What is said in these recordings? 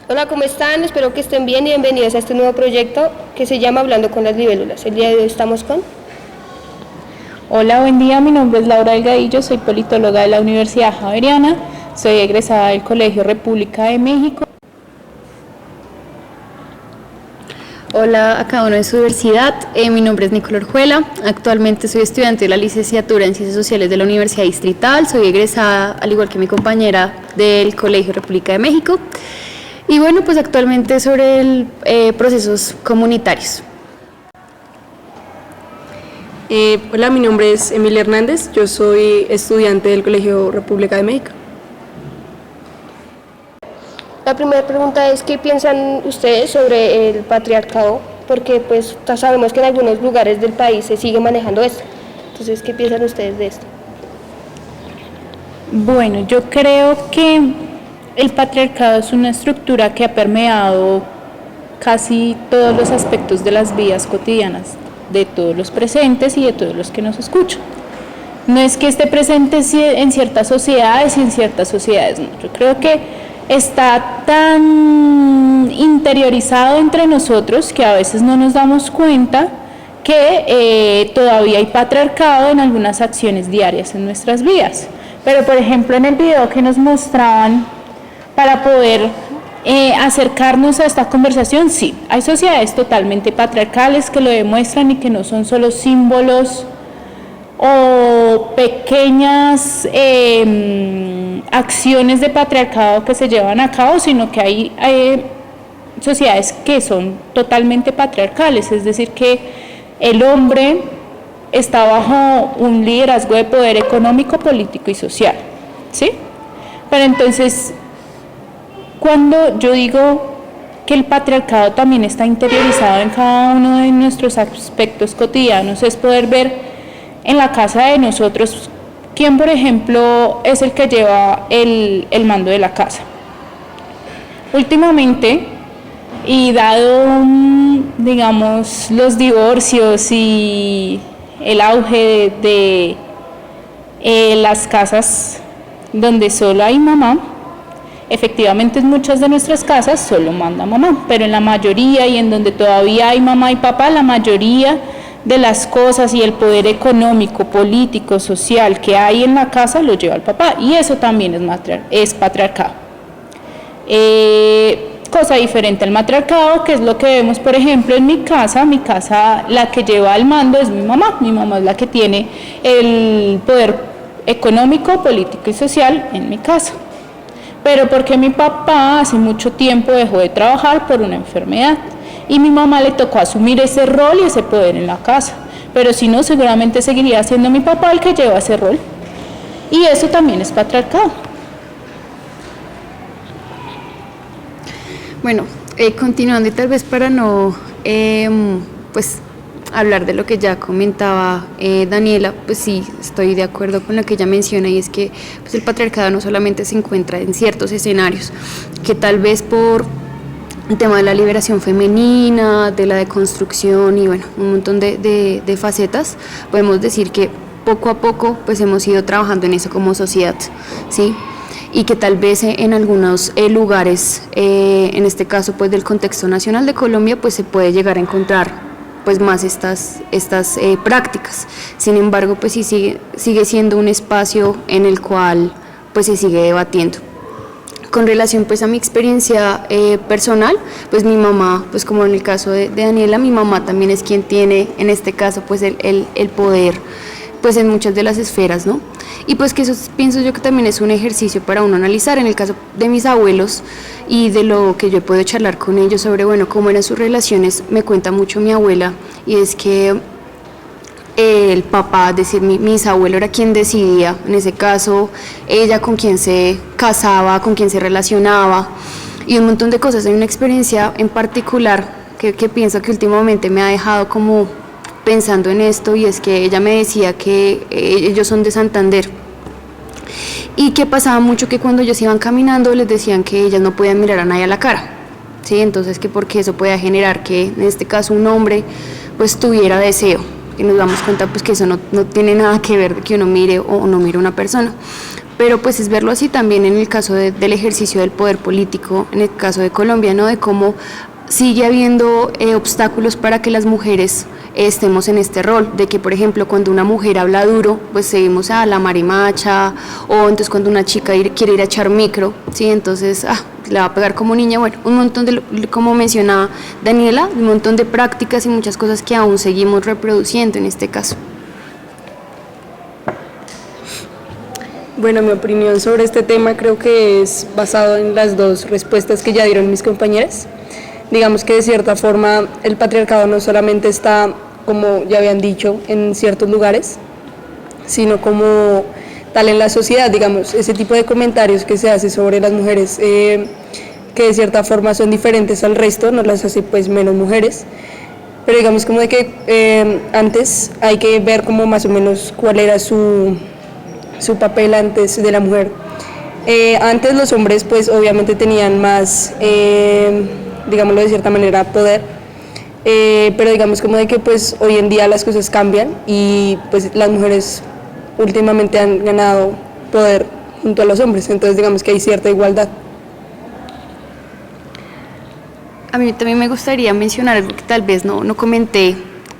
Hola, ¿cómo están? Espero que estén bien y bienvenidos a este nuevo proyecto que se llama Hablando con las libélulas. El día de hoy estamos con... Hola, buen día, mi nombre es Laura Delgadillo, soy politóloga de la Universidad Javeriana, soy egresada del Colegio República de México. Hola a cada uno de su diversidad, mi nombre es Nicolor Orjuela, actualmente soy estudiante de la licenciatura en Ciencias Sociales de la Universidad Distrital, soy egresada, al igual que mi compañera, del Colegio República de México, y bueno, pues actualmente sobre procesos comunitarios. Hola, mi nombre es Emilia Hernández, yo soy estudiante del Colegio República de México. La primera pregunta es, ¿qué piensan ustedes sobre el patriarcado? Porque pues sabemos que en algunos lugares del país se sigue manejando esto. Entonces, ¿qué piensan ustedes de esto? Bueno, yo creo que el patriarcado es una estructura que ha permeado casi todos los aspectos de las vidas cotidianas de todos los presentes y de todos los que nos escuchan. No es que esté presente en ciertas sociedades y en ciertas sociedades no. Yo creo que está tan interiorizado entre nosotros que a veces no nos damos cuenta que todavía hay patriarcado en algunas acciones diarias en nuestras vidas. Pero por ejemplo en el video que nos mostraban, para poder acercarnos a esta conversación, sí, hay sociedades totalmente patriarcales que lo demuestran y que no son solo símbolos o pequeñas acciones de patriarcado que se llevan a cabo, sino que hay sociedades que son totalmente patriarcales, es decir, que el hombre está bajo un liderazgo de poder económico, político y social, ¿sí? Pero entonces, cuando yo digo que el patriarcado también está interiorizado en cada uno de nuestros aspectos cotidianos, es poder ver en la casa de nosotros quién, por ejemplo, es el que lleva el mando de la casa. Últimamente, y dado, digamos, los divorcios y el auge de las casas donde solo hay mamá, efectivamente en muchas de nuestras casas solo manda mamá, pero en la mayoría y en donde todavía hay mamá y papá, la mayoría de las cosas y el poder económico, político, social que hay en la casa lo lleva el papá, y eso también es patriarcado. Cosa diferente al matriarcado, que es lo que vemos por ejemplo en mi casa la que lleva el mando es mi mamá es la que tiene el poder económico, político y social en mi casa. Pero porque mi papá hace mucho tiempo dejó de trabajar por una enfermedad y mi mamá le tocó asumir ese rol y ese poder en la casa, pero si no, seguramente seguiría siendo mi papá el que lleva ese rol, y eso también es patriarcado. Bueno, continuando y tal vez para no pues hablar de lo que ya comentaba Daniela, pues sí, estoy de acuerdo con lo que ella menciona, y es que pues el patriarcado no solamente se encuentra en ciertos escenarios, que tal vez por el tema de la liberación femenina, de la deconstrucción y bueno, un montón de facetas, podemos decir que poco a poco pues hemos ido trabajando en eso como sociedad, ¿sí? Y que tal vez en algunos lugares, en este caso pues del contexto nacional de Colombia, pues se puede llegar a encontrar pues más estas prácticas. Sin embargo, pues sí sigue siendo un espacio en el cual pues se sigue debatiendo. Con relación pues a mi experiencia personal, pues mi mamá, pues como en el caso de Daniela, mi mamá también es quien tiene en este caso pues el poder pues en muchas de las esferas, ¿no? Y pues que eso pienso yo que también es un ejercicio para uno analizar. En el caso de mis abuelos y de lo que yo puedo charlar con ellos sobre, bueno, cómo eran sus relaciones, me cuenta mucho mi abuela, y es que el papá, es decir, mi bisabuelo era quien decidía, en ese caso, ella con quien se casaba, con quien se relacionaba, y un montón de cosas. Hay una experiencia en particular que pienso que últimamente me ha dejado como pensando en esto, y es que ella me decía que ellos son de Santander, y que pasaba mucho que cuando ellos iban caminando les decían que ellas no podían mirar a nadie a la cara, ¿sí? Entonces que porque eso podía generar que en este caso un hombre pues tuviera deseo, y nos damos cuenta pues que eso no tiene nada que ver de que uno mire o no mire a una persona. pero pues es verlo así también en el caso del ejercicio del poder político, en el caso de Colombia, ¿no? De cómo sigue habiendo obstáculos para que las mujeres estemos en este rol, de que por ejemplo cuando una mujer habla duro, pues seguimos a la marimacha, o entonces cuando una chica quiere ir a echar micro, ¿sí? Entonces le va a pegar como niña, bueno, un montón de, como mencionaba Daniela, un montón de prácticas y muchas cosas que aún seguimos reproduciendo en este caso. Bueno, mi opinión sobre este tema creo que es basado en las dos respuestas que ya dieron mis compañeras. Digamos que de cierta forma el patriarcado no solamente está, como ya habían dicho, en ciertos lugares, sino como tal en la sociedad, digamos, ese tipo de comentarios que se hace sobre las mujeres, que de cierta forma son diferentes al resto, no las hace pues menos mujeres, pero digamos como de que antes hay que ver como más o menos cuál era su papel antes de la mujer. Antes los hombres pues obviamente tenían más, digámoslo de cierta manera, poder, pero digamos como de que pues hoy en día las cosas cambian y pues las mujeres últimamente han ganado poder junto a los hombres, entonces digamos que hay cierta igualdad. A mí también me gustaría mencionar algo que tal vez no comenté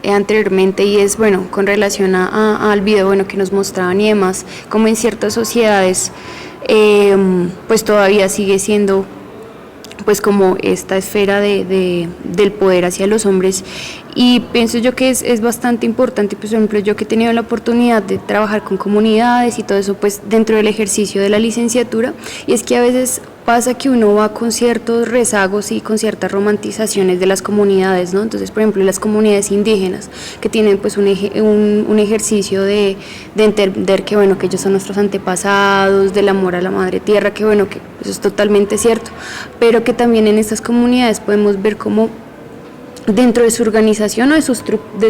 anteriormente, y es, bueno, con relación al video, bueno, que nos mostraban y demás, como en ciertas sociedades pues todavía sigue siendo pues como esta esfera del poder hacia los hombres, y pienso yo que es bastante importante. Pues, por ejemplo, yo que he tenido la oportunidad de trabajar con comunidades y todo eso, pues dentro del ejercicio de la licenciatura, y es que a veces pasa que uno va con ciertos rezagos y con ciertas romantizaciones de las comunidades, ¿no? Entonces, por ejemplo, las comunidades indígenas que tienen pues un ejercicio de entender que, bueno, que ellos son nuestros antepasados, del amor a la madre tierra, que bueno, que eso es totalmente cierto, pero que también en estas comunidades podemos ver cómo dentro de su organización o de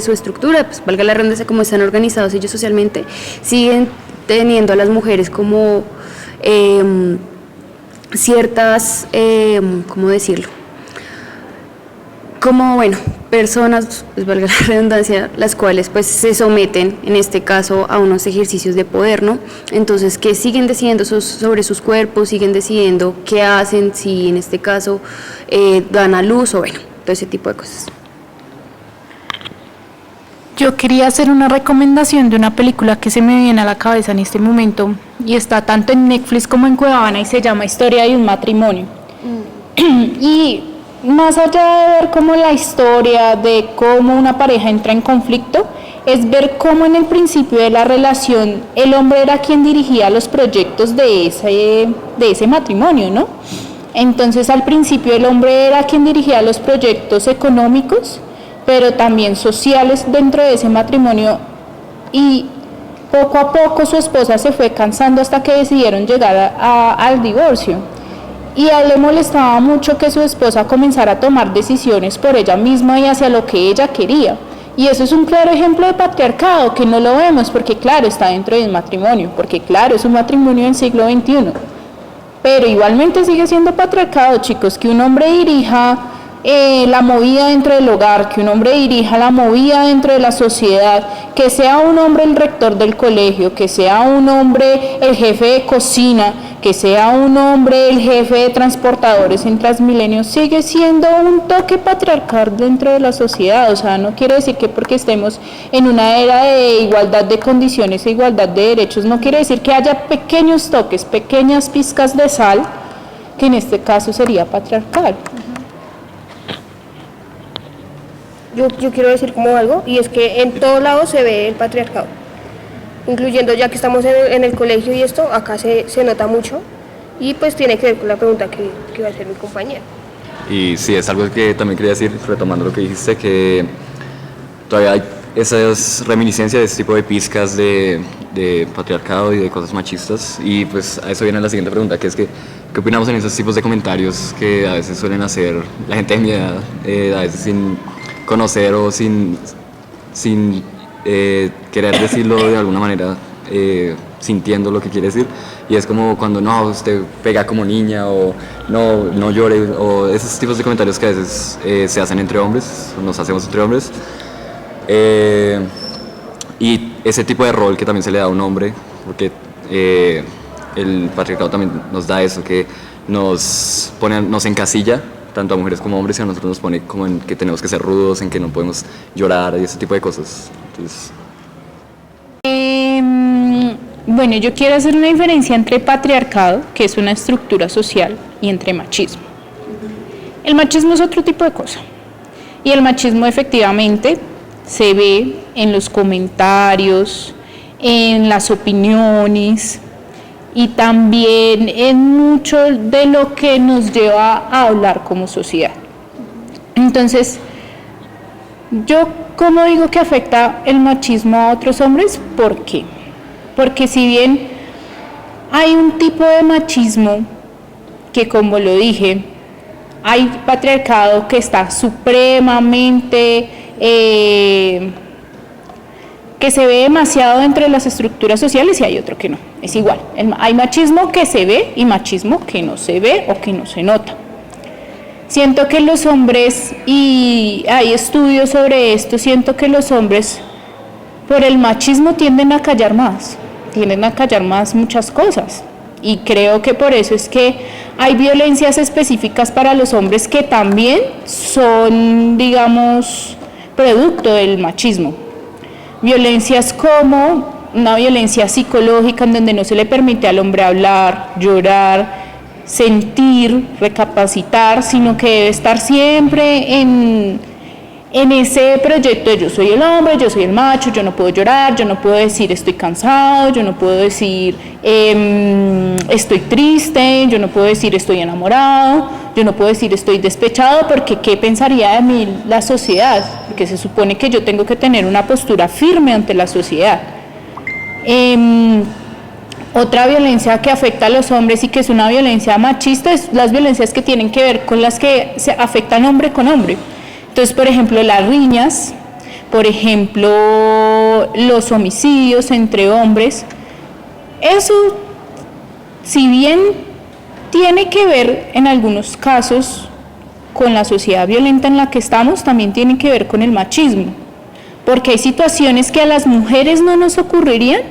su estructura, pues valga la redundancia, como están organizados ellos socialmente, siguen teniendo a las mujeres como ciertas, ¿cómo decirlo? Como, bueno, personas, pues valga la redundancia, las cuales pues se someten, en este caso, a unos ejercicios de poder, ¿no? Entonces, que siguen decidiendo sobre sus cuerpos, siguen decidiendo qué hacen, si en este caso dan a luz, o bueno, todo ese tipo de cosas. Yo quería hacer una recomendación de una película que se me viene a la cabeza en este momento, y está tanto en Netflix como en Cuevana, y se llama Historia de un matrimonio. Y más allá de ver cómo la historia de cómo una pareja entra en conflicto, es ver cómo en el principio de la relación el hombre era quien dirigía los proyectos de ese matrimonio, ¿no? Entonces al principio el hombre era quien dirigía los proyectos económicos, pero también sociales dentro de ese matrimonio, y poco a poco su esposa se fue cansando hasta que decidieron llegar al divorcio. Y a él le molestaba mucho que su esposa comenzara a tomar decisiones por ella misma y hacia lo que ella quería. Y eso es un claro ejemplo de patriarcado, que no lo vemos porque claro, está dentro del matrimonio, porque claro, es un matrimonio del siglo XXI. Pero igualmente sigue siendo patriarcado, chicos, que un hombre dirija la movida dentro del hogar, que un hombre dirija la movida dentro de la sociedad, que sea un hombre el rector del colegio, que sea un hombre el jefe de cocina, que sea un hombre el jefe de transportadores en Transmilenio, sigue siendo un toque patriarcal dentro de la sociedad. O sea, no quiere decir que porque estemos en una era de igualdad de condiciones e igualdad de derechos, no quiere decir que haya pequeños toques, pequeñas pizcas de sal, que en este caso sería patriarcal. Yo quiero decir como algo, y es que en todo lado se ve el patriarcado, incluyendo ya que estamos en el colegio y esto, acá se nota mucho, y pues tiene que ver con la pregunta que va a hacer mi compañera. Y sí, es algo que también quería decir, retomando lo que dijiste, que todavía hay esas reminiscencias de este tipo de pizcas de patriarcado y de cosas machistas, y pues a eso viene la siguiente pregunta, que es que ¿qué opinamos en esos tipos de comentarios que a veces suelen hacer la gente de mi edad, a veces sin conocer o sin querer decirlo de alguna manera, sintiendo lo que quiere decir? Y es como cuando no, usted pega como niña, o no llore, o esos tipos de comentarios que a veces se hacen entre hombres, nos hacemos entre hombres, y ese tipo de rol que también se le da a un hombre, porque el patriarcado también nos da eso, que nos encasilla tanto a mujeres como a hombres, y a nosotros nos pone como en que tenemos que ser rudos, en que no podemos llorar y ese tipo de cosas. Entonces, bueno, yo quiero hacer una diferencia entre patriarcado, que es una estructura social, y entre machismo. El machismo es otro tipo de cosa. Y el machismo efectivamente se ve en los comentarios, en las opiniones y también en mucho de lo que nos lleva a hablar como sociedad. Entonces, yo ¿cómo digo que afecta el machismo a otros hombres? ¿Por qué? Porque si bien hay un tipo de machismo que, como lo dije, hay patriarcado que está supremamente, que se ve demasiado entre las estructuras sociales, y hay otro que no, es igual. Hay machismo que se ve y machismo que no se ve o que no se nota. Siento que los hombres, y hay estudios sobre esto, siento que los hombres por el machismo tienden a callar más muchas cosas. Y creo que por eso es que hay violencias específicas para los hombres que también son, digamos, producto del machismo. Violencias como una violencia psicológica en donde no se le permite al hombre hablar, llorar, sentir, recapacitar, sino que debe estar siempre en ese proyecto de yo soy el hombre, yo soy el macho, yo no puedo llorar, yo no puedo decir estoy cansado, yo no puedo decir estoy triste, yo no puedo decir estoy enamorado, yo no puedo decir estoy despechado, porque ¿qué pensaría de mí la sociedad? Porque se supone que yo tengo que tener una postura firme ante la sociedad. Otra violencia que afecta a los hombres y que es una violencia machista es las violencias que tienen que ver con las que se afectan hombre con hombre. Entonces, por ejemplo, las riñas, por ejemplo, los homicidios entre hombres, eso, si bien tiene que ver en algunos casos con la sociedad violenta en la que estamos, también tiene que ver con el machismo, porque hay situaciones que a las mujeres no nos ocurrirían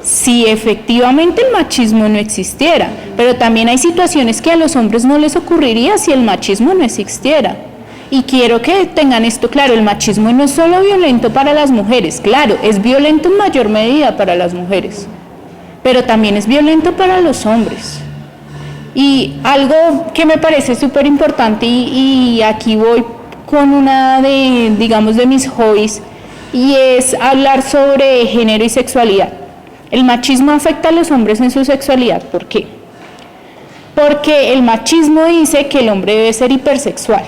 si efectivamente el machismo no existiera, pero también hay situaciones que a los hombres no les ocurriría si el machismo no existiera. Y quiero que tengan esto claro, el machismo no es solo violento para las mujeres, claro, es violento en mayor medida para las mujeres, pero también es violento para los hombres. Y algo que me parece súper importante, y aquí voy con una de mis hobbies, y es hablar sobre género y sexualidad. El machismo afecta a los hombres en su sexualidad, ¿por qué? Porque el machismo dice que el hombre debe ser hipersexual,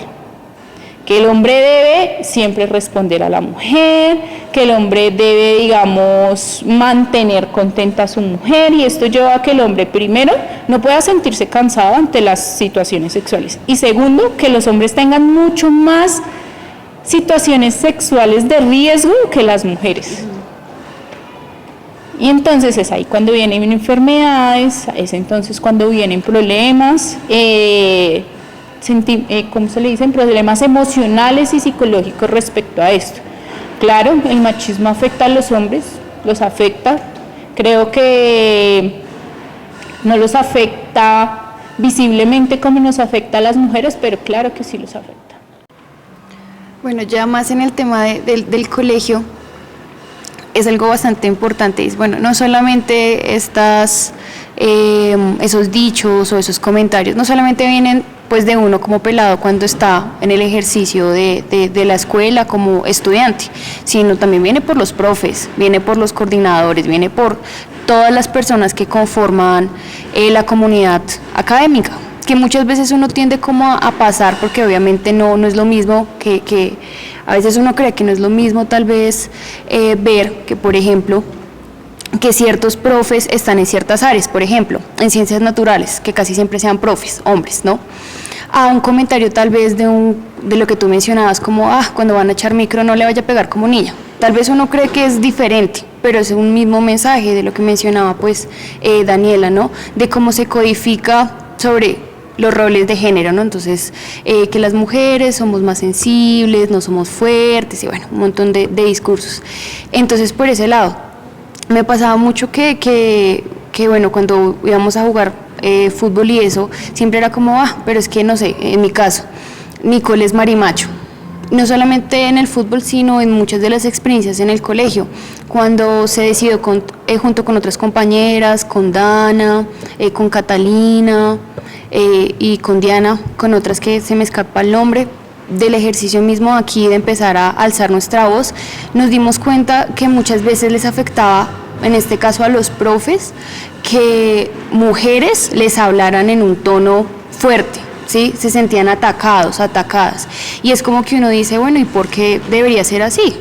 que el hombre debe siempre responder a la mujer, que el hombre debe, digamos, mantener contenta a su mujer, y esto lleva a que el hombre, primero, no pueda sentirse cansado ante las situaciones sexuales, y segundo, que los hombres tengan mucho más situaciones sexuales de riesgo que las mujeres. Y entonces es ahí cuando vienen enfermedades, es entonces cuando vienen problemas, ¿cómo se le dicen? Problemas emocionales y psicológicos respecto a esto. Claro, el machismo afecta a los hombres, los afecta. Creo que no los afecta visiblemente como nos afecta a las mujeres, pero claro que sí los afecta. Bueno, ya más en el tema del colegio, es algo bastante importante. Es, bueno, no solamente esos dichos o esos comentarios, no solamente vienen pues de uno como pelado cuando está en el ejercicio de la escuela como estudiante, sino también viene por los profes, viene por los coordinadores, viene por todas las personas que conforman la comunidad académica, que muchas veces uno tiende como a pasar, porque obviamente no es lo mismo, que a veces uno cree que no es lo mismo tal vez ver que, por ejemplo, que ciertos profes están en ciertas áreas, por ejemplo, en ciencias naturales, que casi siempre sean profes, hombres, ¿no? A un comentario tal vez de lo que tú mencionabas, como, cuando van a echar micro no le vaya a pegar como niña. Tal vez uno cree que es diferente, pero es un mismo mensaje de lo que mencionaba pues Daniela, ¿no? De cómo se codifica sobre los roles de género, ¿no? Entonces, que las mujeres somos más sensibles, no somos fuertes, y bueno, un montón de discursos. Entonces, por ese lado, me pasaba mucho que que bueno, cuando íbamos a jugar fútbol y eso, siempre era como, pero es que no sé, en mi caso, Nicole es marimacho. No solamente en el fútbol, sino en muchas de las experiencias en el colegio. Cuando se decidió junto con otras compañeras, con Dana, con Catalina y con Diana, con otras que se me escapa el nombre, del ejercicio mismo aquí de empezar a alzar nuestra voz, nos dimos cuenta que muchas veces les afectaba, en este caso a los profes, que mujeres les hablaran en un tono fuerte. ¿Sí? Se sentían atacados, atacadas. Y es como que uno dice, bueno, ¿y por qué debería ser así?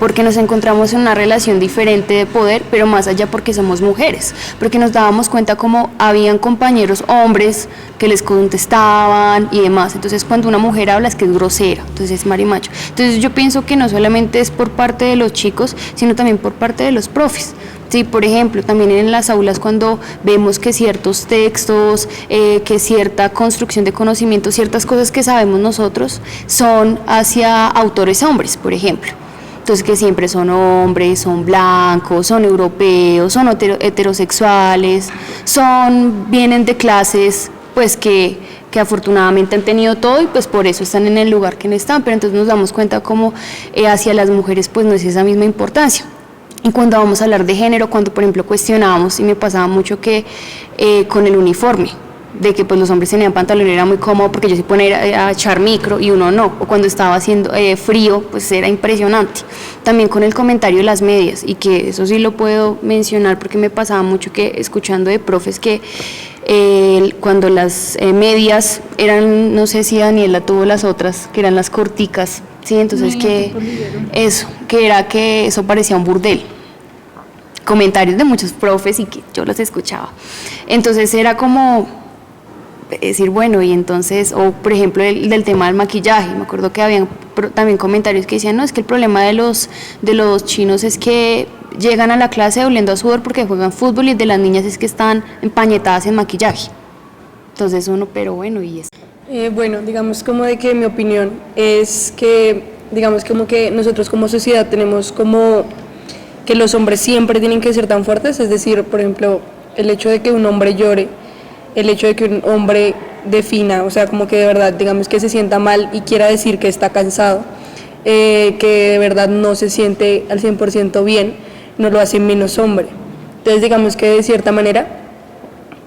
Porque nos encontramos en una relación diferente de poder, pero más allá porque somos mujeres, porque nos dábamos cuenta como habían compañeros hombres que les contestaban y demás. Entonces cuando una mujer habla es que es grosera, entonces es marimacho. Entonces yo pienso que no solamente es por parte de los chicos, sino también por parte de los profes. Sí, por ejemplo, también en las aulas cuando vemos que ciertos textos, que cierta construcción de conocimiento, ciertas cosas que sabemos nosotros son hacia autores hombres, por ejemplo. Entonces que siempre son hombres, son blancos, son europeos, son heterosexuales, vienen de clases pues que afortunadamente han tenido todo y pues por eso están en el lugar que están, pero entonces nos damos cuenta como hacia las mujeres pues no es esa misma importancia. Y cuando vamos a hablar de género, cuando por ejemplo cuestionábamos, y me pasaba mucho que con el uniforme, de que pues los hombres tenían pantalón era muy cómodo porque yo se ponía a echar micro y uno no, o cuando estaba haciendo frío, pues era impresionante. También con el comentario de las medias, y que eso sí lo puedo mencionar porque me pasaba mucho que escuchando de profes que cuando las medias eran, no sé si Daniela tuvo las otras, que eran las corticas, ¿sí? Entonces que eso parecía un burdel. Comentarios de muchos profes y que yo los escuchaba. Entonces era como decir, bueno, y entonces, o por ejemplo del tema del maquillaje, me acuerdo que habían también comentarios que decían, no, es que el problema de los chinos es que llegan a la clase oliendo a sudor porque juegan fútbol, y de las niñas es que están empañetadas en maquillaje. Entonces uno, pero bueno, y eso. Bueno, digamos como de que mi opinión es que, digamos como que nosotros como sociedad tenemos como que los hombres siempre tienen que ser tan fuertes, es decir, por ejemplo, el hecho de que un hombre llore, el hecho de que un hombre defina, o sea, como que de verdad, digamos que se sienta mal y quiera decir que está cansado, que de verdad no se siente al 100% bien, no lo hace menos hombre. Entonces, digamos que de cierta manera,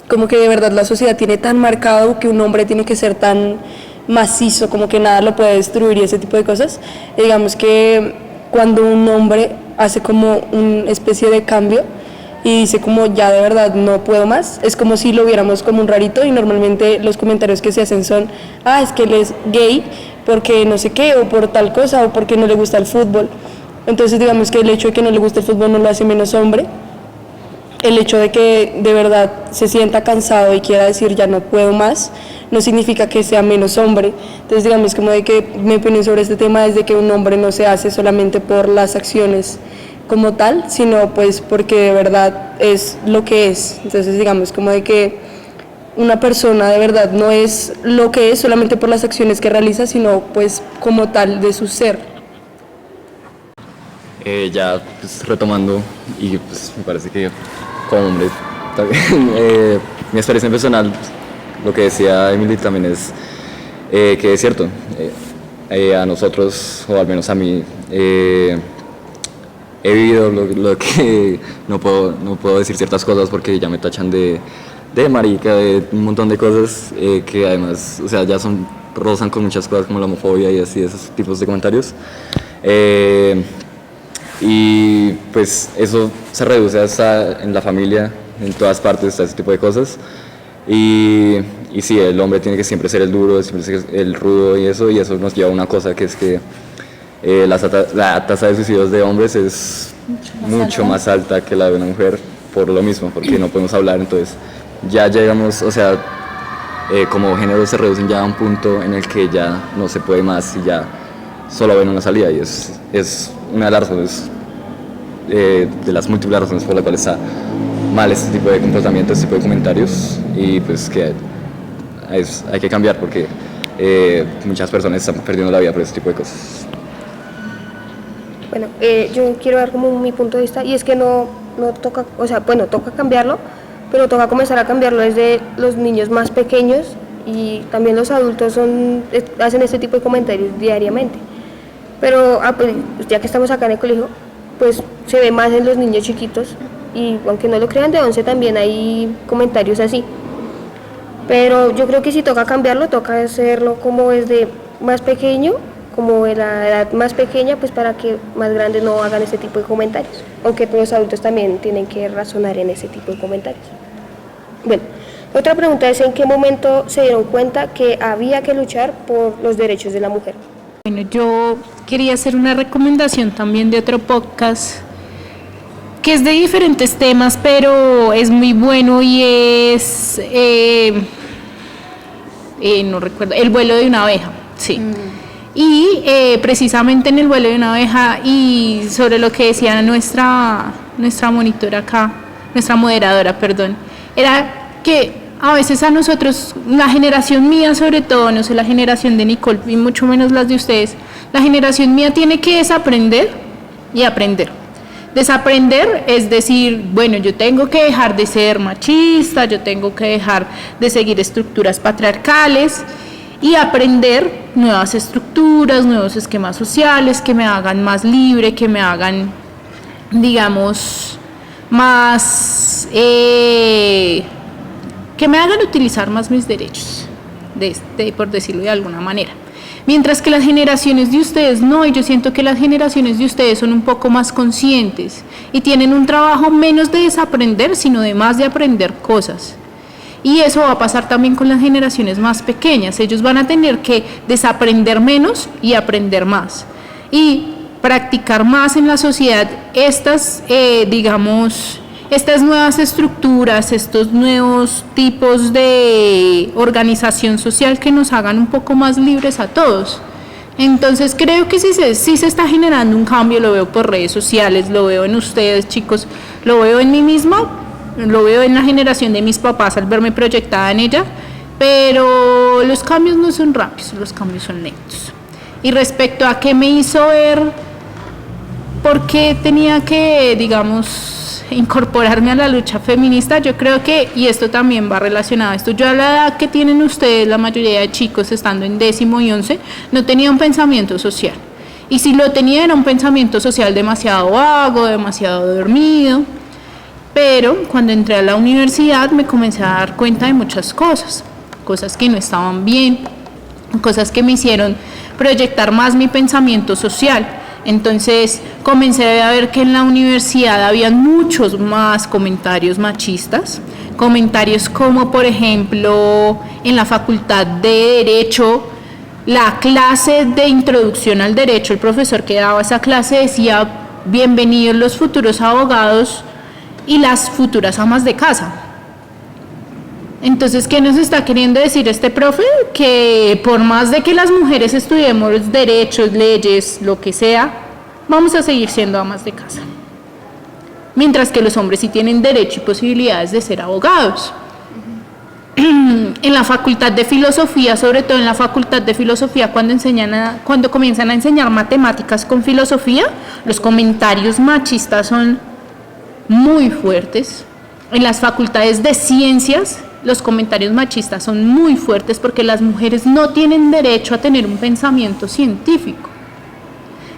como que de verdad la sociedad tiene tan marcado que un hombre tiene que ser tan macizo, como que nada lo puede destruir y ese tipo de cosas. Y digamos que cuando un hombre hace como una especie de cambio y dice como ya de verdad no puedo más, es como si lo viéramos como un rarito, y normalmente los comentarios que se hacen son, es que él es gay porque no sé qué, o por tal cosa, o porque no le gusta el fútbol. Entonces digamos que el hecho de que no le guste el fútbol no lo hace menos hombre. El hecho de que de verdad se sienta cansado y quiera decir ya no puedo más, no significa que sea menos hombre. Entonces digamos como de que mi opinión sobre este tema es de que un hombre no se hace solamente por las acciones como tal, sino pues porque de verdad es lo que es. Entonces digamos como de que una persona de verdad no es lo que es solamente por las acciones que realiza, sino pues como tal de su ser. Ya pues, retomando, y pues me parece que como hombre también, mi experiencia personal, lo que decía Emily también es que es cierto, a nosotros, o al menos a mí, he vivido lo que no puedo decir ciertas cosas porque ya me tachan de marica, de un montón de cosas que además, o sea, ya rozan con muchas cosas como la homofobia y así, esos tipos de comentarios. Y pues eso se reduce hasta en la familia, en todas partes, a ese tipo de cosas. Y sí, el hombre tiene que siempre ser el duro, siempre ser el rudo y eso nos lleva a una cosa que es que la tasa de suicidios de hombres es mucho más alta que la de una mujer, por lo mismo, porque no podemos hablar. Entonces ya llegamos, o sea, como género se reducen ya a un punto en el que ya no se puede más y ya solo ven una salida, y es una de las razones, de las múltiples razones por las cuales está mal este tipo de comportamientos, este tipo de comentarios, y pues que hay que cambiar porque muchas personas están perdiendo la vida por este tipo de cosas. Bueno, yo quiero dar como mi punto de vista, y es que no toca, o sea, bueno, toca cambiarlo, pero toca comenzar a cambiarlo desde los niños más pequeños, y también los adultos hacen este tipo de comentarios diariamente. Pero pues, ya que estamos acá en el colegio, pues se ve más en los niños chiquitos, y aunque no lo crean, de 11 también hay comentarios así. Pero yo creo que si toca cambiarlo, toca hacerlo como desde más pequeño, como de la edad más pequeña, pues para que más grandes no hagan este tipo de comentarios. Aunque los adultos también tienen que razonar en ese tipo de comentarios. Bueno, otra pregunta es: ¿en qué momento se dieron cuenta que había que luchar por los derechos de la mujer? Bueno, yo quería hacer una recomendación también de otro podcast que es de diferentes temas, pero es muy bueno, y es, no recuerdo, El vuelo de una abeja, sí. Y precisamente en El vuelo de una abeja, y sobre lo que decía nuestra monitora acá, nuestra moderadora, perdón, era que a veces a nosotros, la generación mía sobre todo, no sé, la generación de Nicole y mucho menos las de ustedes, la generación mía tiene que desaprender y aprender. Desaprender es decir, bueno, yo tengo que dejar de ser machista, yo tengo que dejar de seguir estructuras patriarcales y aprender nuevas estructuras, nuevos esquemas sociales que me hagan más libre, que me hagan, digamos, más, que me hagan utilizar más mis derechos, por decirlo de alguna manera. Mientras que las generaciones de ustedes no, y yo siento que las generaciones de ustedes son un poco más conscientes y tienen un trabajo menos de desaprender, sino de más de aprender cosas. Y eso va a pasar también con las generaciones más pequeñas. Ellos van a tener que desaprender menos y aprender más. Y practicar más en la sociedad estas, digamos, estas nuevas estructuras, estos nuevos tipos de organización social que nos hagan un poco más libres a todos. Entonces creo que sí se está generando un cambio, lo veo por redes sociales, lo veo en ustedes, chicos, lo veo en mí misma, lo veo en la generación de mis papás al verme proyectada en ella, pero los cambios no son rápidos, los cambios son lentos. Y respecto a qué me hizo ver por qué tenía que, digamos, incorporarme a la lucha feminista, yo creo que, y esto también va relacionado a esto, yo a la edad que tienen ustedes, la mayoría de chicos estando en 10º y 11, no tenía un pensamiento social, y si lo tenía era un pensamiento social demasiado vago, demasiado dormido, pero cuando entré a la universidad me comencé a dar cuenta de muchas cosas que no estaban bien, cosas que me hicieron proyectar más mi pensamiento social. Entonces comencé a ver que en la universidad habían muchos más comentarios machistas, comentarios como por ejemplo en la Facultad de Derecho, la clase de introducción al derecho, el profesor que daba esa clase decía: bienvenidos los futuros abogados y las futuras amas de casa. Entonces, ¿qué nos está queriendo decir este profe? Que por más de que las mujeres estudiemos derechos, leyes, lo que sea, vamos a seguir siendo amas de casa. Mientras que los hombres sí tienen derecho y posibilidades de ser abogados. En la Facultad de Filosofía, sobre todo en la Facultad de Filosofía, cuando comienzan a enseñar matemáticas con filosofía, los comentarios machistas son muy fuertes. En las facultades de ciencias, los comentarios machistas son muy fuertes porque las mujeres no tienen derecho a tener un pensamiento científico.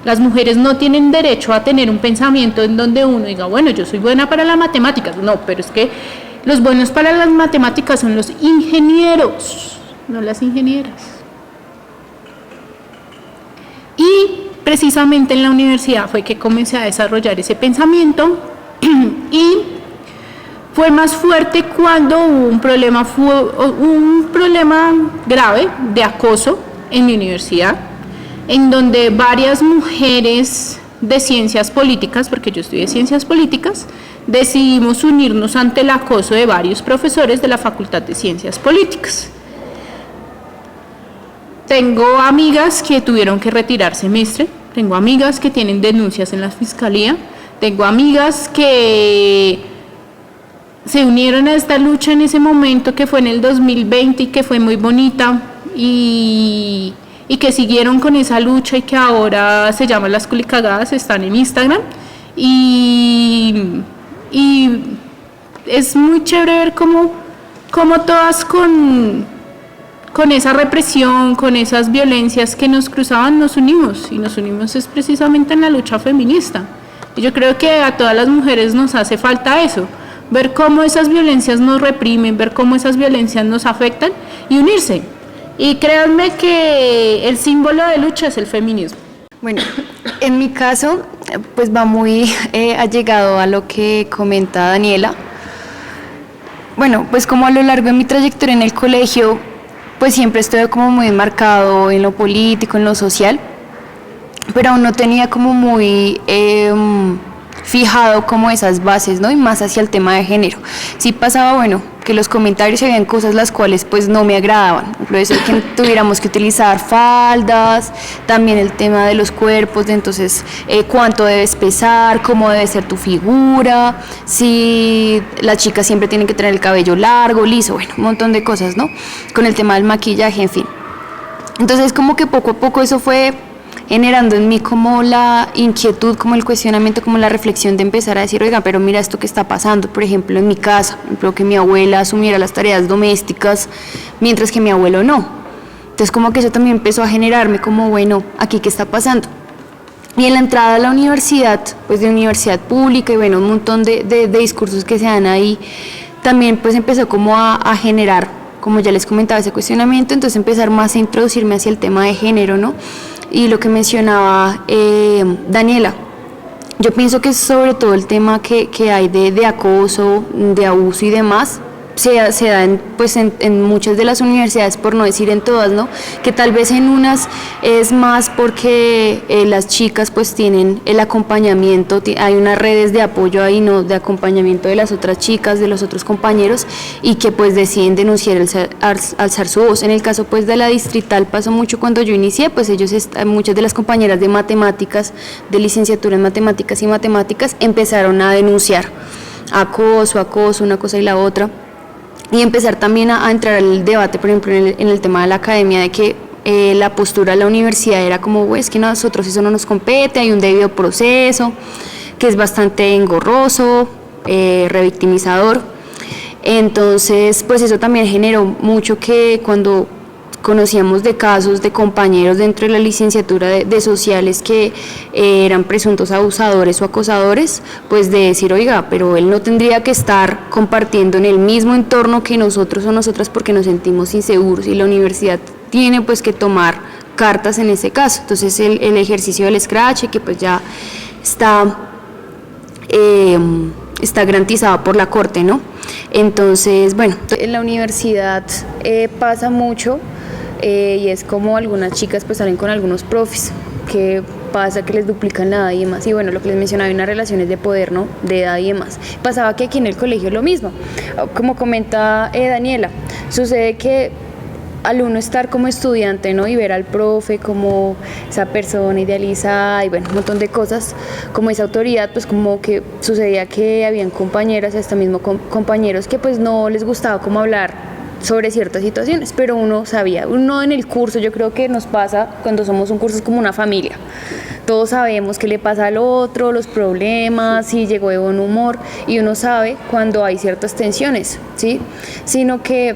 Las mujeres no tienen derecho a tener un pensamiento en donde uno diga, bueno, yo soy buena para las matemáticas. No, pero es que los buenos para las matemáticas son los ingenieros, no las ingenieras. Y precisamente en la universidad fue que comencé a desarrollar ese pensamiento y fue más fuerte cuando hubo un problema grave de acoso en mi universidad, en donde varias mujeres de ciencias políticas, porque yo estudié ciencias políticas, decidimos unirnos ante el acoso de varios profesores de la Facultad de Ciencias Políticas. Tengo amigas que tuvieron que retirar semestre, tengo amigas que tienen denuncias en la fiscalía, tengo amigas que se unieron a esta lucha en ese momento que fue en el 2020 y que fue muy bonita y que siguieron con esa lucha y que ahora se llaman Las Culicagadas, están en Instagram y es muy chévere ver cómo todas con esa represión, con esas violencias que nos cruzaban, nos unimos, y nos unimos es precisamente en la lucha feminista. Y yo creo que a todas las mujeres nos hace falta eso, ver cómo esas violencias nos reprimen, ver cómo esas violencias nos afectan y unirse. Y créanme que el símbolo de lucha es el feminismo. Bueno, en mi caso, pues va muy allegado a lo que comenta Daniela. Bueno, pues como a lo largo de mi trayectoria en el colegio, pues siempre estuve como muy enmarcado en lo político, en lo social, pero aún no tenía como muy fijado como esas bases, ¿no? Y más hacia el tema de género. Sí pasaba, bueno, que los comentarios habían cosas las cuales pues no me agradaban, por ejemplo, eso de que tuviéramos que utilizar faldas, también el tema de los cuerpos, de entonces cuánto debes pesar, cómo debe ser tu figura, si las chicas siempre tienen que tener el cabello largo, liso, bueno, un montón de cosas, ¿no? Con el tema del maquillaje, en fin. Entonces como que poco a poco eso fue generando en mí como la inquietud, como el cuestionamiento, como la reflexión de empezar a decir, oiga, pero mira esto que está pasando, por ejemplo, en mi casa, por ejemplo, que mi abuela asumiera las tareas domésticas, mientras que mi abuelo no. Entonces como que eso también empezó a generarme como, bueno, aquí qué está pasando. Y en la entrada a la universidad, pues de universidad pública y bueno, un montón de discursos que se dan ahí, también pues empezó como a generar, como ya les comentaba, ese cuestionamiento, entonces empezar más a introducirme hacia el tema de género, ¿no? Y lo que mencionaba Daniela, yo pienso que sobre todo el tema que hay de acoso, de abuso y demás, se da en muchas de las universidades, por no decir en todas, ¿no? Que tal vez en unas es más porque las chicas pues tienen el acompañamiento, hay unas redes de apoyo ahí, ¿no? De acompañamiento de las otras chicas, de los otros compañeros, y que pues deciden denunciar, alzar su voz. En el caso pues de la distrital pasó mucho cuando yo inicié, pues muchas de las compañeras de matemáticas, de licenciatura en matemáticas y matemáticas, empezaron a denunciar acoso, una cosa y la otra. Y empezar también a entrar al debate, por ejemplo, en el tema de la academia, de que la postura de la universidad era como, es que nosotros eso no nos compete, hay un debido proceso, que es bastante engorroso, revictimizador. Entonces, pues eso también generó mucho que cuando conocíamos de casos de compañeros dentro de la licenciatura de sociales que eran presuntos abusadores o acosadores, pues de decir, oiga, pero él no tendría que estar compartiendo en el mismo entorno que nosotros o nosotras porque nos sentimos inseguros, y la universidad tiene pues que tomar cartas en ese caso. Entonces el ejercicio del scratch, que pues ya está garantizado por la Corte, ¿no? Entonces, bueno, en la universidad pasa mucho. Y es como algunas chicas pues salen con algunos profes, que pasa que les duplican la edad y demás, y bueno, lo que les mencionaba, hay unas relaciones de poder, ¿no? De edad y demás. Pasaba que aquí en el colegio es lo mismo, como comenta Daniela, sucede que al uno estar como estudiante, ¿no? Y ver al profe como esa persona idealizada y bueno, un montón de cosas, como esa autoridad, pues como que sucedía que habían compañeras, hasta mismo compañeros que pues no les gustaba como hablar sobre ciertas situaciones, pero uno sabía, uno en el curso, yo creo que nos pasa cuando somos un curso, es como una familia, todos sabemos qué le pasa al otro, los problemas, si llegó de buen humor, y uno sabe cuando hay ciertas tensiones, ¿sí? Sino que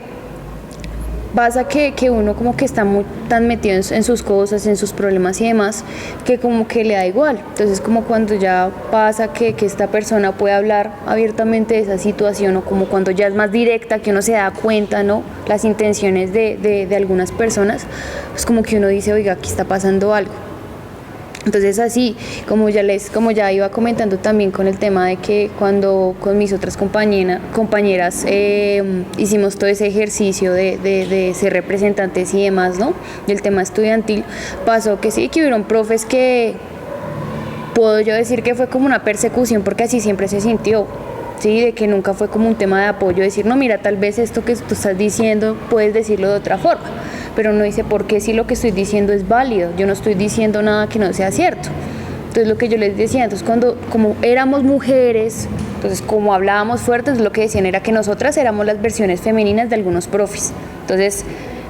pasa que uno como que está muy tan metido en sus cosas, en sus problemas y demás, que como que le da igual. Entonces como cuando ya pasa que esta persona puede hablar abiertamente de esa situación, o como cuando ya es más directa, que uno se da cuenta, ¿no? Las intenciones de algunas personas, pues como que uno dice, oiga, aquí está pasando algo. Entonces así, como ya iba comentando también con el tema de que cuando con mis otras compañeras hicimos todo ese ejercicio de ser representantes y demás, ¿no? Del tema estudiantil, pasó que sí, que hubieron profes que puedo yo decir que fue como una persecución, porque así siempre se sintió, ¿sí? De que nunca fue como un tema de apoyo, decir, no, mira, tal vez esto que tú estás diciendo puedes decirlo de otra forma, pero no dice por qué si lo que estoy diciendo es válido, yo no estoy diciendo nada que no sea cierto. Entonces lo que yo les decía, entonces como éramos mujeres, entonces como hablábamos fuerte, lo que decían era que nosotras éramos las versiones femeninas de algunos profes. Entonces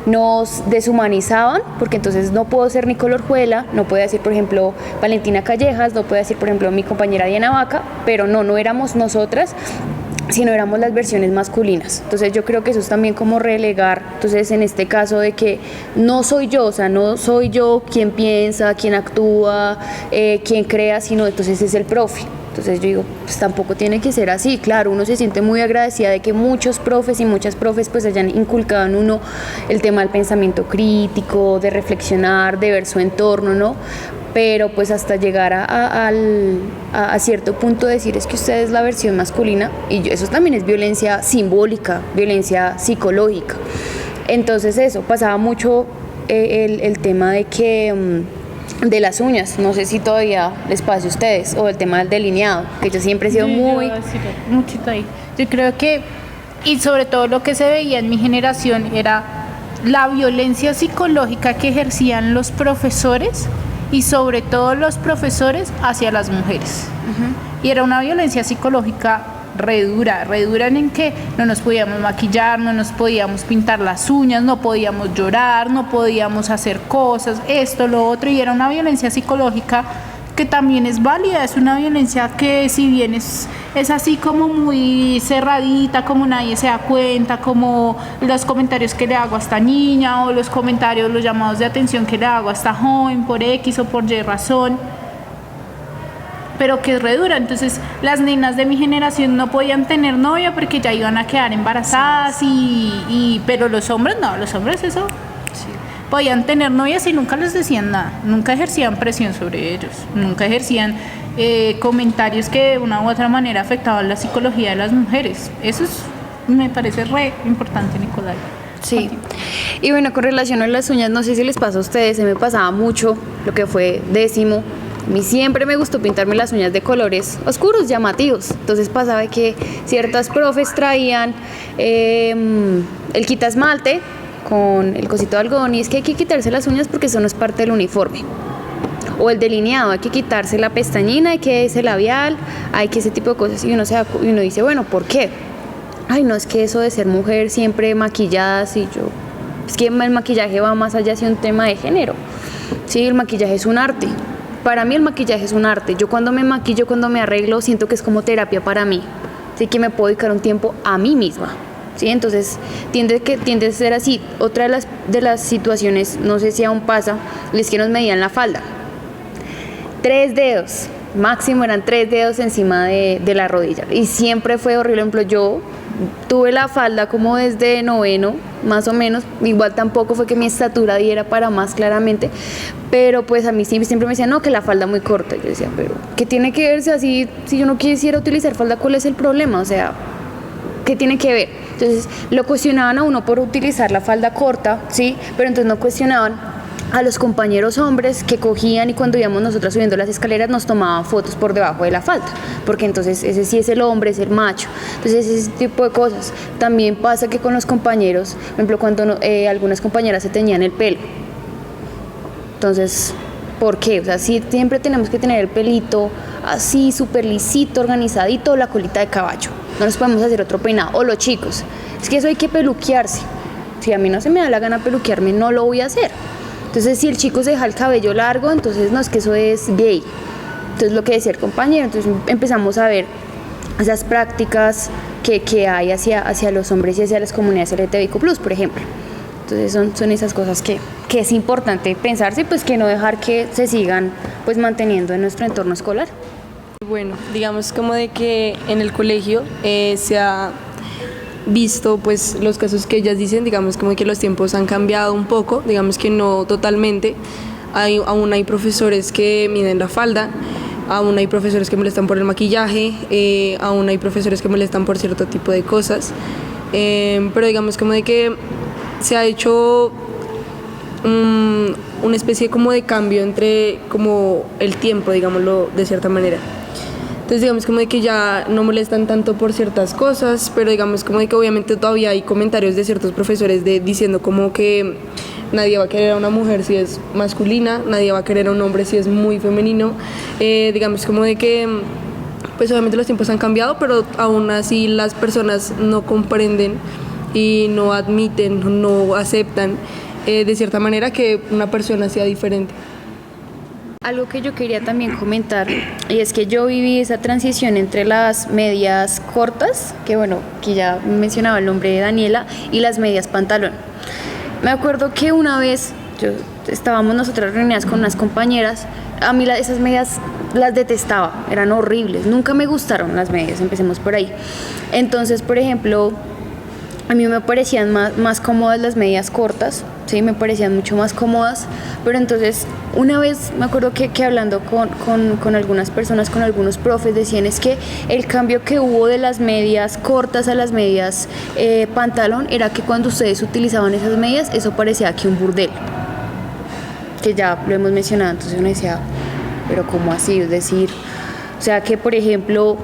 nos deshumanizaban, porque entonces no puedo ser Nicole Orjuela, no puedo decir por ejemplo Valentina Callejas, no puedo decir por ejemplo mi compañera Diana Vaca, pero no éramos nosotras, sino éramos las versiones masculinas. Entonces yo creo que eso es también como relegar, entonces en este caso de que no soy yo, o sea, no soy yo quien piensa, quien actúa, quien crea, sino entonces es el profe. Entonces yo digo, pues tampoco tiene que ser así. Claro, uno se siente muy agradecida de que muchos profes y muchas profes pues hayan inculcado en uno el tema del pensamiento crítico, de reflexionar, de ver su entorno, ¿no? Pero pues hasta llegar a cierto punto de decir es que usted es la versión masculina, y eso también es violencia simbólica, violencia psicológica. Entonces eso, pasaba mucho el tema de que de las uñas, no sé si todavía les pase a ustedes, o el tema del delineado, que yo siempre he sido muy... Muchito ahí. Yo creo que, y sobre todo lo que se veía en mi generación, era la violencia psicológica que ejercían los profesores, y sobre todo los profesores hacia las mujeres. Y era una violencia psicológica re dura en que no nos podíamos maquillar, no nos podíamos pintar las uñas, no podíamos llorar, no podíamos hacer cosas, esto, lo otro, y era una violencia psicológica que también es válida, es una violencia que si bien es así como muy cerradita, como nadie se da cuenta, como los comentarios que le hago a esta niña, o los comentarios, los llamados de atención que le hago a esta joven por X o por Y razón, pero que es re dura. Entonces las nenas de mi generación no podían tener novia porque ya iban a quedar embarazadas, pero los hombres no, los hombres eso... Podían tener novias y nunca les decían nada, nunca ejercían presión sobre ellos, nunca ejercían comentarios que de una u otra manera afectaban la psicología de las mujeres. Eso me parece re importante, Nicolai. Sí, y bueno, con relación a las uñas, no sé si les pasa a ustedes, se me pasaba mucho lo que fue 10º. A mí siempre me gustó pintarme las uñas de colores oscuros, llamativos. Entonces pasaba que ciertas profes traían el quitasmalte con el cosito de algodón, y es que hay que quitarse las uñas porque eso no es parte del uniforme. O el delineado, hay que quitarse la pestañina, hay que ese labial, hay que ese tipo de cosas, y uno dice, bueno, ¿por qué? Ay, no, es que eso de ser mujer siempre maquilladas, y yo, es que el maquillaje va más allá de un tema de género. Sí, el maquillaje es un arte. Para mí el maquillaje es un arte. Yo cuando me maquillo, cuando me arreglo, siento que es como terapia para mí. Así que me puedo dedicar un tiempo a mí misma. ¿Sí? Entonces tiende a ser así. Otra de las situaciones, no sé si aún pasa, es que nos medían la falda. 3 dedos, máximo eran 3 dedos encima de la rodilla, y siempre fue horrible. Por ejemplo, yo tuve la falda como desde 9º, más o menos, igual tampoco fue que mi estatura diera para más claramente, pero pues a mí siempre me decían, no, que la falda muy corta. Yo decía, pero ¿qué tiene que verse así? Si yo no quisiera utilizar falda, ¿cuál es el problema? O sea, ¿qué tiene que ver? Entonces lo cuestionaban a uno por utilizar la falda corta, ¿sí? Pero entonces no cuestionaban a los compañeros hombres que cogían, y cuando íbamos nosotros subiendo las escaleras nos tomaban fotos por debajo de la falda, porque entonces ese sí es el hombre, es el macho. Entonces ese tipo de cosas. También pasa que con los compañeros, por ejemplo, cuando algunas compañeras se teñían el pelo. Entonces, ¿por qué? O sea, sí, siempre tenemos que tener el pelito así, súper lisito, organizadito, la colita de caballo. No nos podemos hacer otro peinado. O los chicos, es que eso hay que peluquearse. Si a mí no se me da la gana peluquearme, no lo voy a hacer. Entonces, si el chico se deja el cabello largo, entonces no, es que eso es gay. Entonces, lo que decía el compañero, entonces empezamos a ver esas prácticas que hay hacia los hombres y hacia las comunidades LGTBIQ+, por ejemplo. Entonces, son esas cosas que es importante pensarse, pues que no dejar que se sigan pues manteniendo en nuestro entorno escolar. Bueno, digamos como de que en el colegio se ha visto pues los casos que ellas dicen, digamos como que los tiempos han cambiado un poco, digamos que no totalmente. Aún hay profesores que miden la falda, aún hay profesores que molestan por el maquillaje, aún hay profesores que molestan por cierto tipo de cosas, pero digamos como de que se ha hecho una especie como de cambio entre como el tiempo, digámoslo de cierta manera. Entonces digamos como de que ya no molestan tanto por ciertas cosas, pero digamos como de que obviamente todavía hay comentarios de ciertos profesores diciendo como que nadie va a querer a una mujer si es masculina, nadie va a querer a un hombre si es muy femenino. Digamos como de que pues obviamente los tiempos han cambiado, pero aún así las personas no comprenden y no admiten, no aceptan de cierta manera que una persona sea diferente. Algo que yo quería también comentar, y es que yo viví esa transición entre las medias cortas, que bueno, que ya mencionaba el nombre de Daniela, y las medias pantalón. Me acuerdo que una vez estábamos nosotras reunidas con unas compañeras, a mí esas medias las detestaba, eran horribles, nunca me gustaron las medias, empecemos por ahí. Entonces, por ejemplo, a mí me parecían más cómodas las medias cortas, sí, me parecían mucho más cómodas, pero entonces una vez me acuerdo que hablando con algunas personas, con algunos profes, decían es que el cambio que hubo de las medias cortas a las medias pantalón era que cuando ustedes utilizaban esas medias, eso parecía que un burdel, que ya lo hemos mencionado, entonces uno decía, pero ¿cómo así? Es decir, o sea que por ejemplo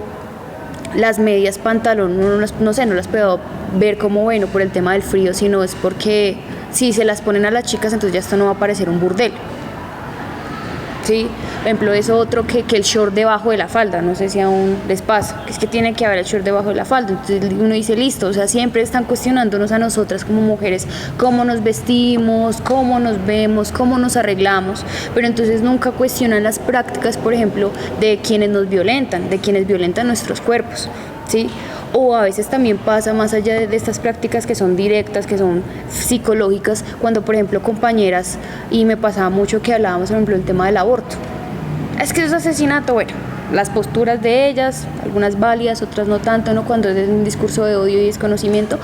las medias pantalón, no sé, no las puedo ver como bueno por el tema del frío, sino es porque si se las ponen a las chicas, entonces ya esto no va a parecer un burdel. ¿Sí? Por ejemplo, eso otro que el short debajo de la falda, no sé si aún les pasa, que es que tiene que haber el short debajo de la falda, entonces uno dice listo, o sea, siempre están cuestionándonos a nosotras como mujeres, cómo nos vestimos, cómo nos vemos, cómo nos arreglamos, pero entonces nunca cuestionan las prácticas, por ejemplo, de quienes nos violentan, de quienes violentan nuestros cuerpos, ¿sí? O a veces también pasa más allá de estas prácticas que son directas, que son psicológicas, cuando por ejemplo compañeras, y me pasaba mucho que hablábamos por ejemplo del tema del aborto, es que eso es asesinato, bueno, las posturas de ellas, algunas válidas, otras no tanto, ¿no? Cuando es un discurso de odio y desconocimiento,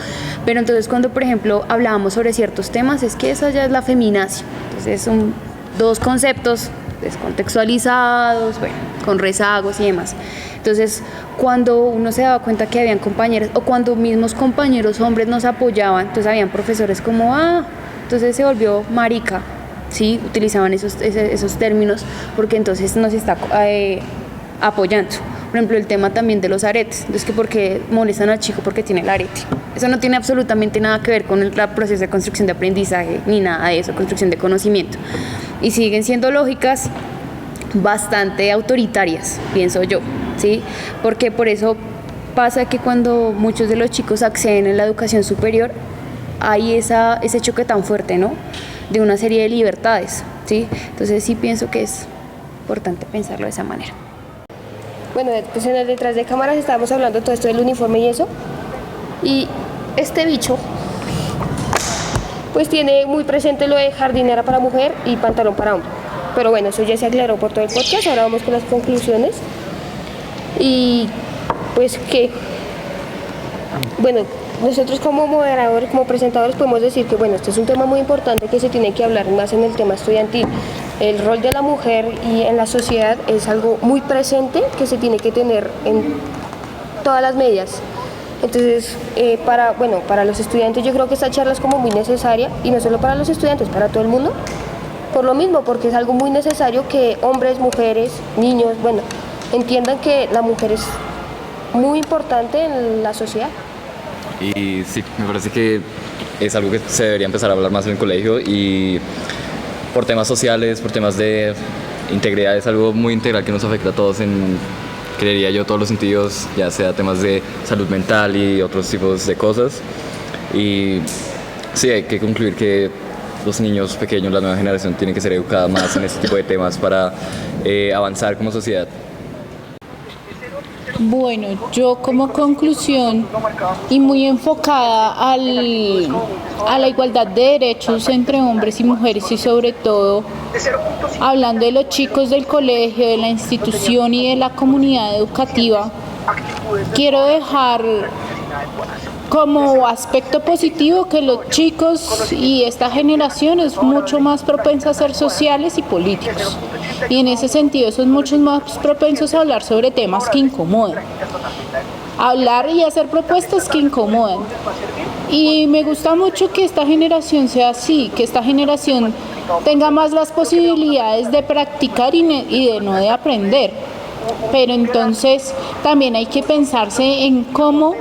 pero entonces cuando por ejemplo hablábamos sobre ciertos temas, es que esa ya es la feminacia, entonces son dos conceptos descontextualizados, bueno, con rezagos y demás. Entonces, cuando uno se daba cuenta que habían compañeras, o cuando mismos compañeros hombres nos apoyaban, entonces habían profesores como, entonces se volvió marica, ¿sí? Utilizaban esos términos, porque entonces nos está apoyando. Por ejemplo, el tema también de los aretes, entonces que porque molestan al chico porque tiene el arete. Eso no tiene absolutamente nada que ver con el proceso de construcción de aprendizaje, ni nada de eso, construcción de conocimiento. Y siguen siendo lógicas bastante autoritarias, pienso yo, ¿sí? Porque por eso pasa que cuando muchos de los chicos acceden a la educación superior, hay ese choque tan fuerte, ¿no? De una serie de libertades, ¿sí? Entonces sí pienso que es importante pensarlo de esa manera. Bueno, pues en el detrás de cámaras estábamos hablando todo esto del uniforme y eso, y este bicho pues tiene muy presente lo de jardinera para mujer y pantalón para hombre. Pero bueno, eso ya se aclaró por todo el podcast, ahora vamos con las conclusiones. Y pues que, bueno, nosotros como moderadores, como presentadores podemos decir que bueno, este es un tema muy importante que se tiene que hablar más en el tema estudiantil. El rol de la mujer y en la sociedad es algo muy presente que se tiene que tener en todas las medidas. Entonces, para los estudiantes yo creo que esta charla es como muy necesaria, y no solo para los estudiantes, para todo el mundo, por lo mismo, porque es algo muy necesario que hombres, mujeres, niños, bueno, entiendan que la mujer es muy importante en la sociedad. Y sí, me parece que es algo que se debería empezar a hablar más en el colegio, y por temas sociales, por temas de integridad, es algo muy integral que nos afecta a todos creería yo, todos los sentidos, ya sea temas de salud mental y otros tipos de cosas. Y sí, hay que concluir que los niños pequeños, la nueva generación, tienen que ser educada más en este tipo de temas para avanzar como sociedad. Bueno, yo como conclusión y muy enfocada a la igualdad de derechos entre hombres y mujeres, y sobre todo hablando de los chicos del colegio, de la institución y de la comunidad educativa, quiero dejar como aspecto positivo que los chicos y esta generación es mucho más propensa a ser sociales y políticos, y en ese sentido son mucho más propensos a hablar sobre temas que incomodan, hablar y hacer propuestas que incomodan. Y me gusta mucho que esta generación sea así, que esta generación tenga más las posibilidades de practicar y de no de aprender. Pero entonces también hay que pensarse en cómo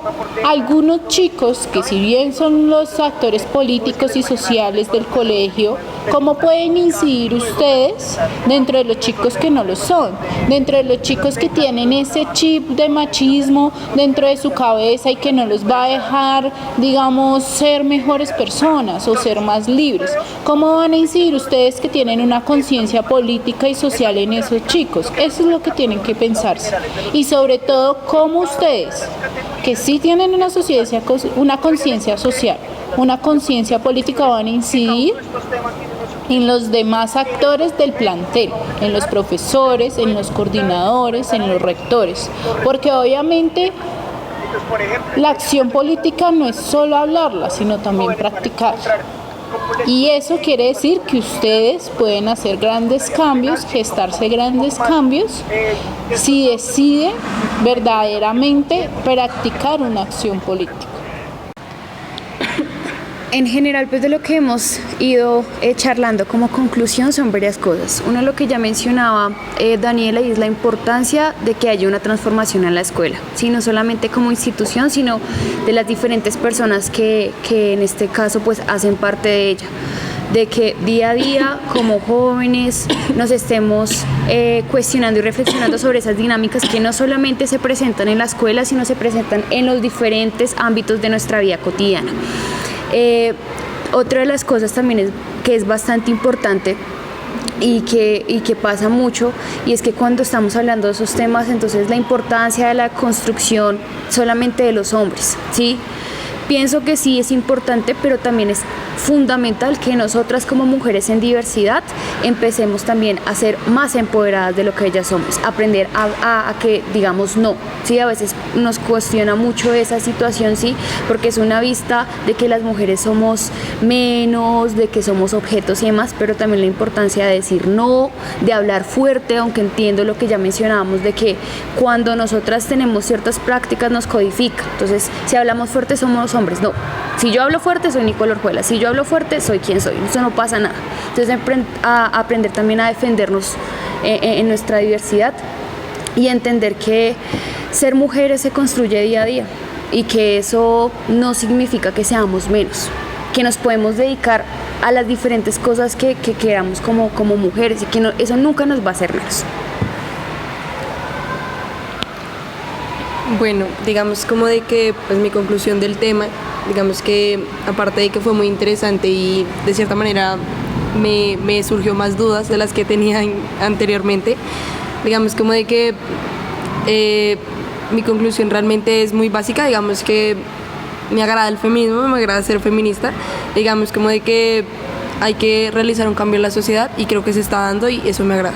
algunos chicos, que si bien son los actores políticos y sociales del colegio, ¿cómo pueden incidir ustedes dentro de los chicos que no lo son? Dentro de los chicos que tienen ese chip de machismo dentro de su cabeza y que no los va a dejar, digamos, ser mejores personas o ser más libres. ¿Cómo van a incidir ustedes que tienen una conciencia política y social en esos chicos? Eso es lo que tienen que pensarse. Y sobre todo, ¿cómo ustedes, que sí tienen una conciencia social, una conciencia política, van a incidir en los demás actores del plantel, en los profesores, en los coordinadores, en los rectores? Porque obviamente la acción política no es solo hablarla, sino también practicarla. Y eso quiere decir que ustedes pueden hacer grandes cambios, gestarse grandes cambios, si deciden verdaderamente practicar una acción política. En general, pues de lo que hemos ido charlando como conclusión son varias cosas. Uno, lo que ya mencionaba Daniela, y es la importancia de que haya una transformación en la escuela, ¿sí? No solamente como institución, sino de las diferentes personas que en este caso pues hacen parte de ella. De que día a día, como jóvenes, nos estemos cuestionando y reflexionando sobre esas dinámicas que no solamente se presentan en la escuela, sino se presentan en los diferentes ámbitos de nuestra vida cotidiana. Otra de las cosas también que es bastante importante y que pasa mucho, y es que cuando estamos hablando de esos temas, entonces la importancia de la construcción solamente de los hombres, ¿sí? Pienso que sí es importante, pero también es fundamental que nosotras como mujeres en diversidad empecemos también a ser más empoderadas de lo que ellas somos, aprender a que digamos no, ¿sí? A veces nos cuestiona mucho esa situación, ¿sí? Porque es una vista de que las mujeres somos menos, de que somos objetos y demás, pero también la importancia de decir no, de hablar fuerte, aunque entiendo lo que ya mencionábamos, de que cuando nosotras tenemos ciertas prácticas nos codifica. Entonces, si hablamos fuerte somos hombres, no. Si yo hablo fuerte soy Nicole Orjuela, si yo hablo fuerte soy quien soy, eso no pasa nada. Entonces aprender también a defendernos en nuestra diversidad y entender que ser mujeres se construye día a día y que eso no significa que seamos menos, que nos podemos dedicar a las diferentes cosas que queramos como mujeres y que eso nunca nos va a hacer menos. Bueno, digamos como de que pues mi conclusión del tema, digamos que aparte de que fue muy interesante y de cierta manera me surgió más dudas de las que tenía anteriormente, digamos como de que mi conclusión realmente es muy básica, digamos que me agrada el feminismo, me agrada ser feminista, digamos como de que hay que realizar un cambio en la sociedad y creo que se está dando y eso me agrada.